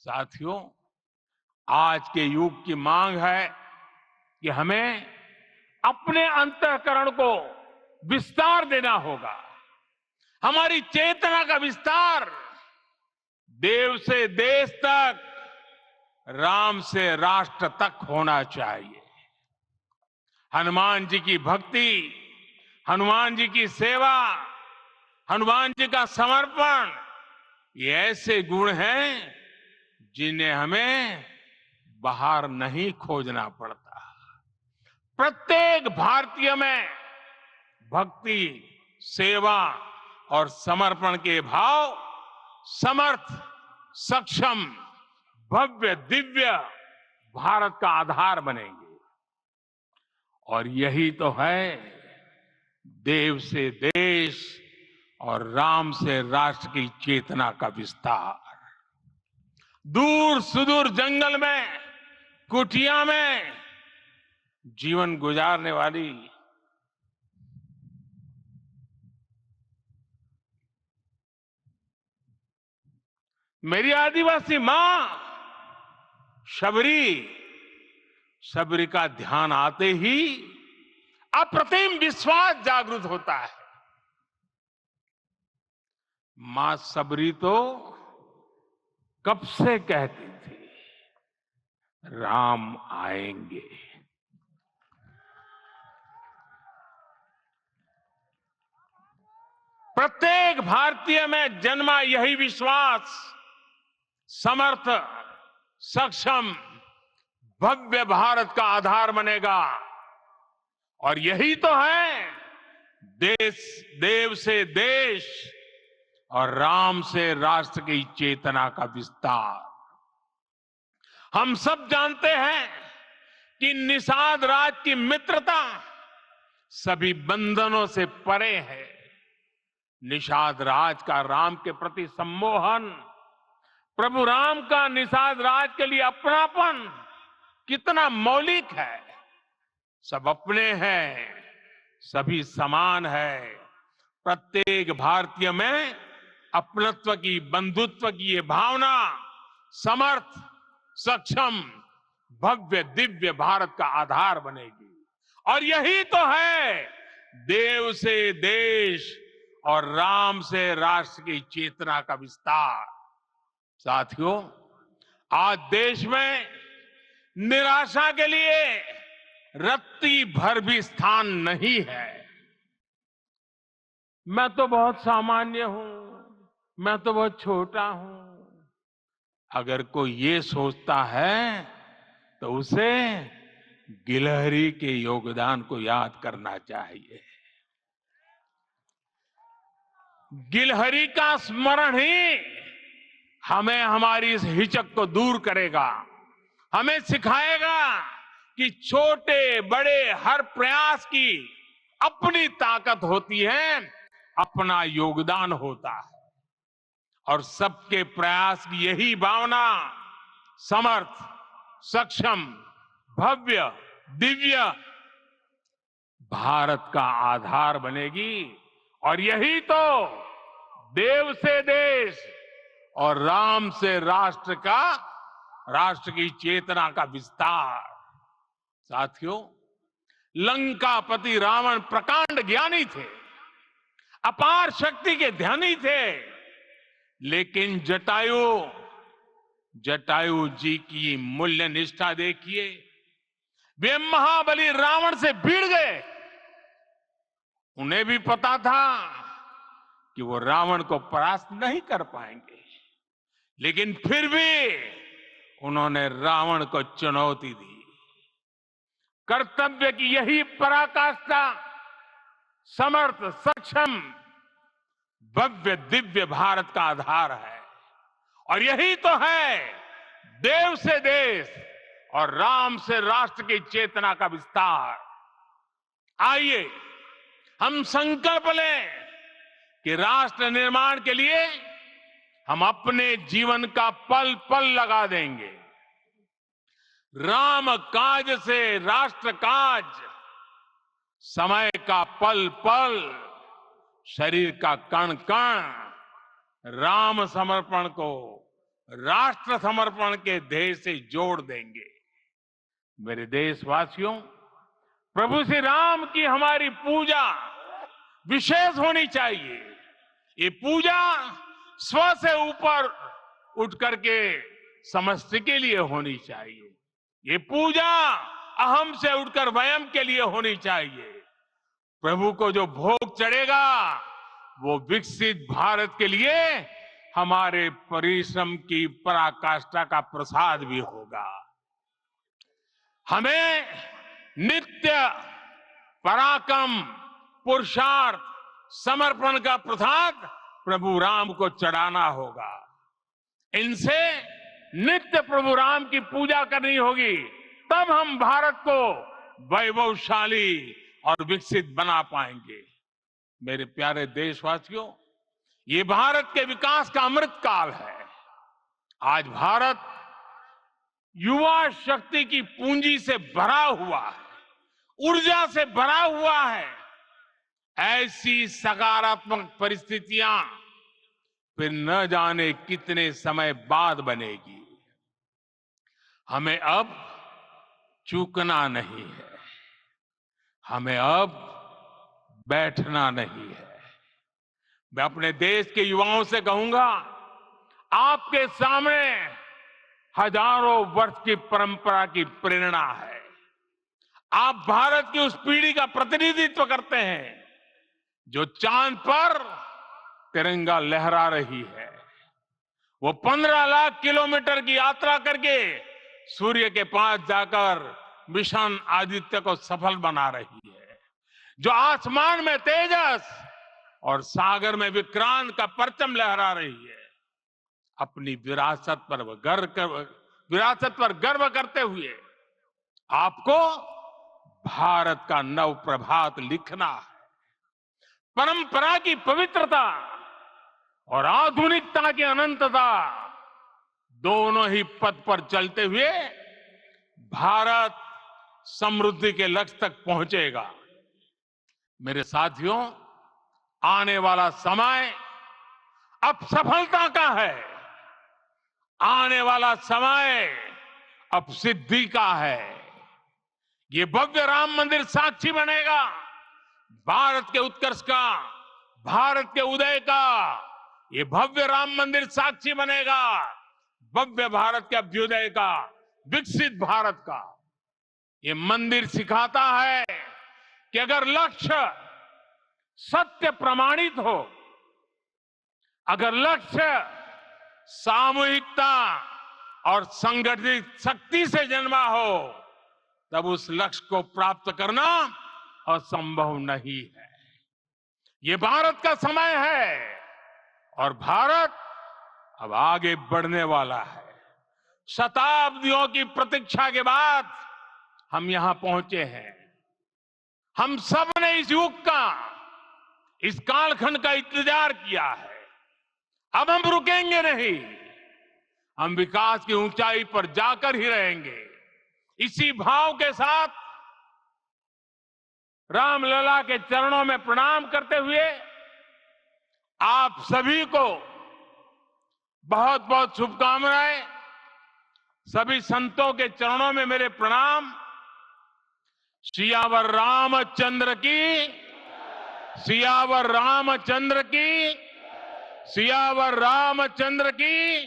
साथियों, आज के युग की मांग है कि हमें अपने अंतःकरण को विस्तार देना होगा। हमारी चेतना का विस्तार देव से देश तक, राम से राष्ट्र तक होना चाहिए। हनुमान जी की भक्ति, हनुमान जी की सेवा, हनुमान जी का समर्पण, ये ऐसे गुण हैं जिन्हें हमें बाहर नहीं खोजना पड़ता। प्रत्येक भारतीय में भक्ति, सेवा और समर्पण के भाव समर्थ, सक्षम, भव्य, दिव्य भारत का आधार बनेंगे। और यही तो है देव से देश और राम से राष्ट्र की चेतना का विस्तार। दूर सुदूर जंगल में, कुटिया में जीवन गुजारने वाली मेरी आदिवासी मां शबरी का ध्यान आते ही अप्रतिम विश्वास जागृत होता है। मां शबरी तो कब से कहती थी, राम आएंगे। प्रत्येक भारतीय में जन्मा यही विश्वास समर्थ, सक्षम, भव्य भारत का आधार बनेगा। और यही तो है देव से देश और राम से राष्ट्र की चेतना का विस्तार। हम सब जानते हैं कि निषाद राज की मित्रता सभी बंधनों से परे है। निषाद राज का राम के प्रति सम्मोहन, प्रभु राम का निषाद राज के लिए अपनापन कितना मौलिक है। सब अपने हैं, सभी समान है। प्रत्येक भारतीय में अपनत्व की, बंधुत्व की ये भावना समर्थ, सक्षम, भव्य, दिव्य भारत का आधार बनेगी। और यही तो है देव से देश और राम से राष्ट्र की चेतना का विस्तार। साथियों, आज देश में निराशा के लिए रत्ती भर भी स्थान नहीं है। मैं तो बहुत सामान्य हूं, मैं तो बहुत छोटा हूं। अगर कोई ये सोचता है तो उसे गिलहरी के योगदान को याद करना चाहिए। गिलहरी का स्मरण ही हमें हमारी इस हिचक को दूर करेगा, हमें सिखाएगा कि छोटे बड़े हर प्रयास की अपनी ताकत होती है, अपना योगदान होता है। और सबके प्रयास की यही भावना समर्थ, सक्षम, भव्य, दिव्य भारत का आधार बनेगी। और यही तो देव से देश और राम से राष्ट्र की चेतना का विस्तार। साथियों, लंकापति रावण प्रकांड ज्ञानी थे, अपार शक्ति के धनी थे, लेकिन जटायु जी की मूल्य निष्ठा देखिए। वे महाबली रावण से भिड़ गए। उन्हें भी पता था कि वो रावण को परास्त नहीं कर पाएंगे, लेकिन फिर भी उन्होंने रावण को चुनौती दी। कर्तव्य की यही पराकाष्ठा समर्थ, सक्षम, भव्य, दिव्य भारत का आधार है। और यही तो है देव से देश और राम से राष्ट्र की चेतना का विस्तार। आइए हम संकल्प लें कि राष्ट्र निर्माण के लिए हम अपने जीवन का पल पल लगा देंगे। राम काज से राष्ट्र काज, समय का पल पल, शरीर का कण कण राम समर्पण को राष्ट्र समर्पण के ध्येय से जोड़ देंगे। मेरे देशवासियों, प्रभु श्री राम की हमारी पूजा विशेष होनी चाहिए। ये पूजा स्व से ऊपर उठ करके समष्टि के लिए होनी चाहिए। ये पूजा अहम से उठकर वयम के लिए होनी चाहिए। प्रभु को जो भोग चढ़ेगा वो विकसित भारत के लिए हमारे परिश्रम की पराकाष्ठा का प्रसाद भी होगा। हमें नित्य पराक्रम, पुरुषार्थ, समर्पण का प्रसाद प्रभु राम को चढ़ाना होगा। इनसे नित्य प्रभु राम की पूजा करनी होगी, तब हम भारत को वैभवशाली और विकसित बना पाएंगे। मेरे प्यारे देशवासियों, ये भारत के विकास का अमृत काल है। आज भारत युवा शक्ति की पूंजी से भरा हुआ है, ऊर्जा से भरा हुआ है। ऐसी सकारात्मक परिस्थितियां फिर न जाने कितने समय बाद बनेगी। हमें अब चूकना नहीं है, हमें अब बैठना नहीं है। मैं अपने देश के युवाओं से कहूंगा, आपके सामने हजारों वर्ष की परंपरा की प्रेरणा है। आप भारत की उस पीढ़ी का प्रतिनिधित्व करते हैं जो चांद पर तिरंगा लहरा रही है। वो 15 लाख किलोमीटर की यात्रा करके सूर्य के पास जाकर मिशन आदित्य को सफल बना रही है। जो आसमान में तेजस और सागर में विक्रांत का परचम लहरा रही है। अपनी विरासत पर गर्व करते हुए आपको भारत का नव प्रभात लिखना है। परंपरा की पवित्रता और आधुनिकता की अनंतता दोनों ही पथ पर चलते हुए भारत समृद्धि के लक्ष्य तक पहुंचेगा। मेरे साथियों, आने वाला समय अब सफलता का है। आने वाला समय अब सिद्धि का है। ये भव्य राम मंदिर साक्षी बनेगा भारत के उत्कर्ष का, भारत के उदय का। ये भव्य राम मंदिर साक्षी बनेगा भव्य भारत के अभ्युदय का, विकसित भारत का। ये मंदिर सिखाता है कि अगर लक्ष्य सत्य प्रमाणित हो, अगर लक्ष्य सामूहिकता और संगठित शक्ति से जन्मा हो, तब उस लक्ष्य को प्राप्त करना असंभव नहीं है। ये भारत का समय है और भारत अब आगे बढ़ने वाला है। शताब्दियों की प्रतीक्षा के बाद हम यहां पहुंचे हैं। हम सब ने इस युग का, इस कालखंड का इंतजार किया है। अब हम रुकेंगे नहीं, हम विकास की ऊंचाई पर जाकर ही रहेंगे। इसी भाव के साथ रामलला के चरणों में प्रणाम करते हुए आप सभी को बहुत बहुत शुभकामनाएं। सभी संतों के चरणों में मेरे प्रणाम। सियावर रामचंद्र की, सियावर रामचंद्र की, सियावर रामचंद्र की।